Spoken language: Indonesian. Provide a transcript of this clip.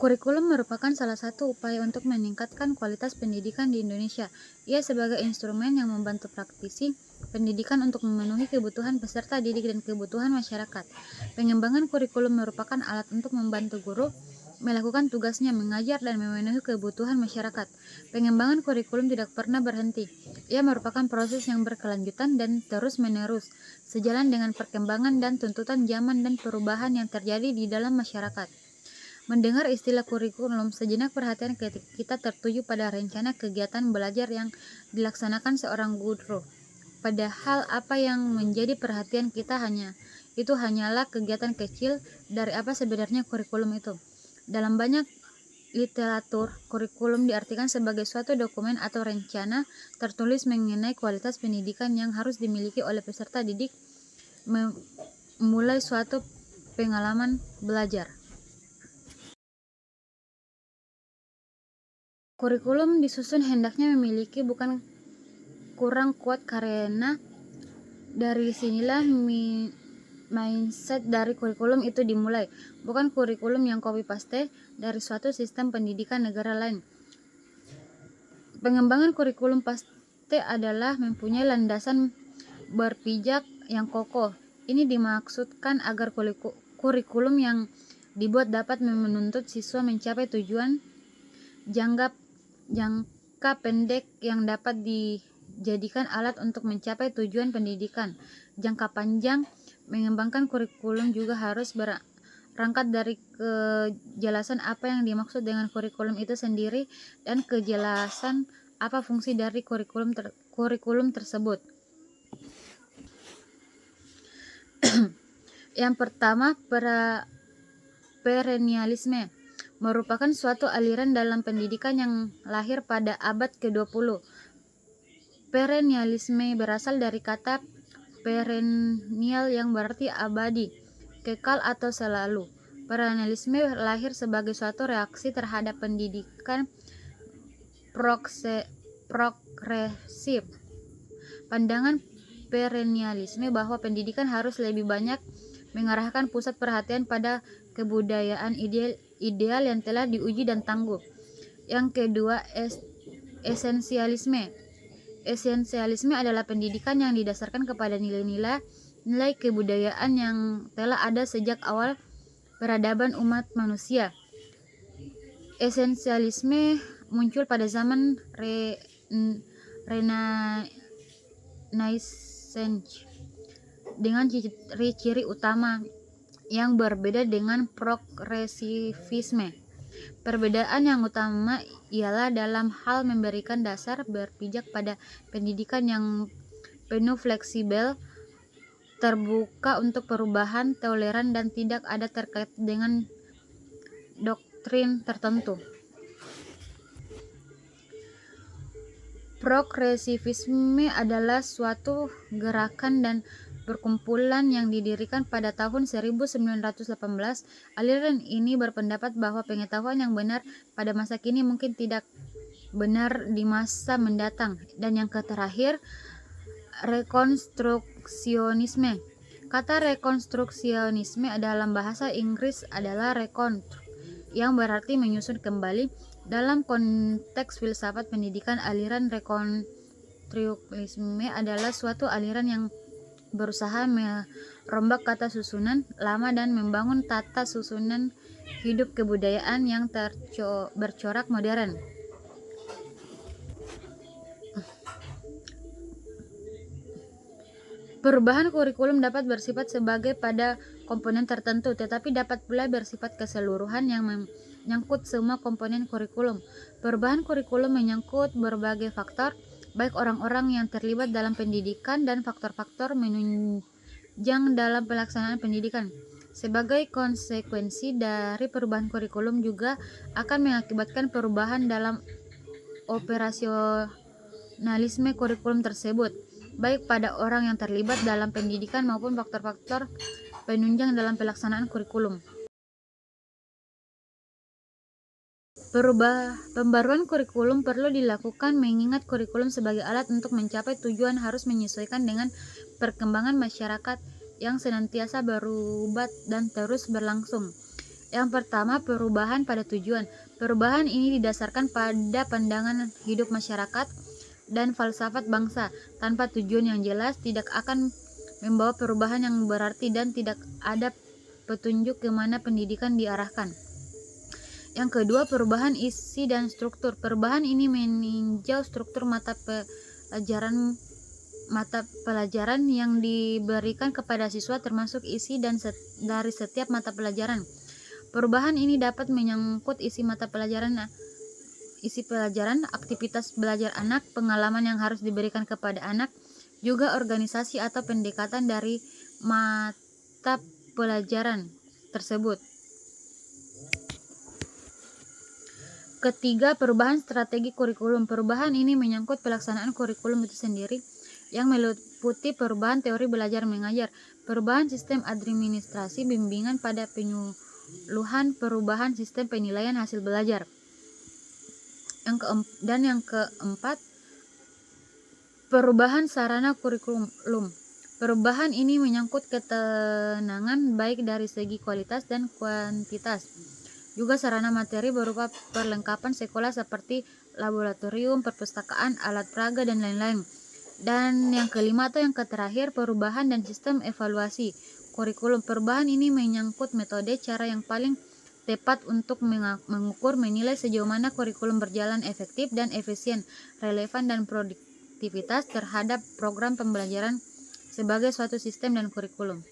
Kurikulum merupakan salah satu upaya untuk meningkatkan kualitas pendidikan di Indonesia. Ia sebagai instrumen yang membantu praktisi pendidikan untuk memenuhi kebutuhan peserta didik dan kebutuhan masyarakat. Pengembangan kurikulum merupakan alat untuk membantu guru melakukan tugasnya mengajar dan memenuhi kebutuhan masyarakat. Pengembangan kurikulum tidak pernah berhenti. Ia merupakan proses yang berkelanjutan dan terus-menerus, sejalan dengan perkembangan dan tuntutan zaman dan perubahan yang terjadi di dalam masyarakat. Mendengar istilah kurikulum, sejenak perhatian kita tertuju pada rencana kegiatan belajar yang dilaksanakan seorang guru. Padahal apa yang menjadi perhatian kita hanyalah kegiatan kecil dari apa sebenarnya kurikulum itu. Dalam banyak literatur, kurikulum diartikan sebagai suatu dokumen atau rencana tertulis mengenai kualitas pendidikan yang harus dimiliki oleh peserta didik memulai suatu pengalaman belajar. Kurikulum disusun hendaknya memiliki bukan kurang kuat karena dari sinilah mindset dari kurikulum itu dimulai, bukan kurikulum yang copy paste dari suatu sistem pendidikan negara lain. Pengembangan kurikulum paste adalah mempunyai landasan berpijak yang kokoh. Ini dimaksudkan agar kurikulum yang dibuat dapat menuntut siswa mencapai tujuan jangka pendek yang dapat dijadikan alat untuk mencapai tujuan pendidikan jangka panjang. Mengembangkan kurikulum juga harus berangkat dari kejelasan apa yang dimaksud dengan kurikulum itu sendiri dan kejelasan apa fungsi dari kurikulum tersebut. Yang pertama, perennialisme merupakan suatu aliran dalam pendidikan yang lahir pada abad ke-20. Perennialisme berasal dari kata perennial yang berarti abadi, kekal atau selalu. Perennialisme lahir sebagai suatu reaksi terhadap pendidikan progresif. Pandangan perennialisme bahwa pendidikan harus lebih banyak mengarahkan pusat perhatian pada kebudayaan ideal yang telah diuji dan tangguh. Yang kedua, esensialisme. Esensialisme adalah pendidikan yang didasarkan kepada nilai kebudayaan yang telah ada sejak awal peradaban umat manusia. Esensialisme muncul pada zaman Renaissance dengan ciri-ciri utama yang berbeda dengan progresivisme. Perbedaan yang utama ialah dalam hal memberikan dasar berpijak pada pendidikan yang penuh fleksibel, terbuka untuk perubahan, toleran, dan tidak ada terkait dengan doktrin tertentu. Progresivisme adalah suatu gerakan dan perkumpulan yang didirikan pada tahun 1918. Aliran ini berpendapat bahwa pengetahuan yang benar pada masa kini mungkin tidak benar di masa mendatang. Dan yang terakhir, rekonstruksionisme. Kata rekonstruksionisme dalam bahasa Inggris adalah reconstruct, yang berarti menyusun kembali. Dalam konteks filsafat pendidikan, aliran rekonstruksionisme adalah suatu aliran yang berusaha merombak kata susunan lama dan membangun tata susunan hidup kebudayaan yang bercorak modern. Perubahan kurikulum dapat bersifat sebagai pada komponen tertentu, tetapi dapat pula bersifat keseluruhan yang menyangkut semua komponen kurikulum. Perubahan kurikulum menyangkut berbagai faktor, baik orang-orang yang terlibat dalam pendidikan dan faktor-faktor menunjang dalam pelaksanaan pendidikan. Sebagai konsekuensi dari perubahan kurikulum juga akan mengakibatkan perubahan dalam operasionalisme kurikulum tersebut. baik pada orang yang terlibat dalam pendidikan maupun faktor-faktor penunjang dalam pelaksanaan kurikulum. Pembaruan kurikulum perlu dilakukan mengingat kurikulum sebagai alat untuk mencapai tujuan harus menyesuaikan dengan perkembangan masyarakat yang senantiasa berubah dan terus berlangsung. Yang pertama, perubahan pada tujuan. Perubahan ini didasarkan pada pandangan hidup masyarakat dan falsafat bangsa. Tanpa tujuan yang jelas, tidak akan membawa perubahan yang berarti dan tidak ada petunjuk kemana pendidikan diarahkan. Yang kedua, perubahan isi dan struktur. Perubahan ini meninjau struktur mata pelajaran yang diberikan kepada siswa termasuk isi dan dari setiap mata pelajaran. Perubahan ini dapat menyangkut isi pelajaran, aktivitas belajar anak, pengalaman yang harus diberikan kepada anak, juga organisasi atau pendekatan dari mata pelajaran tersebut. Ketiga, perubahan strategi kurikulum. Perubahan ini menyangkut pelaksanaan kurikulum itu sendiri yang meliputi perubahan teori belajar mengajar, perubahan sistem administrasi bimbingan pada penyuluhan, perubahan sistem penilaian hasil belajar. Yang keempat, perubahan sarana kurikulum. Perubahan ini menyangkut ketenangan baik dari segi kualitas dan kuantitas. Juga sarana materi berupa perlengkapan sekolah seperti laboratorium, perpustakaan, alat peraga, dan lain-lain. Dan yang kelima atau yang terakhir, perubahan dan sistem evaluasi kurikulum. Perubahan ini menyangkut metode cara yang paling tepat untuk mengukur, menilai sejauh mana kurikulum berjalan efektif dan efisien, relevan dan produktivitas terhadap program pembelajaran sebagai suatu sistem dan kurikulum.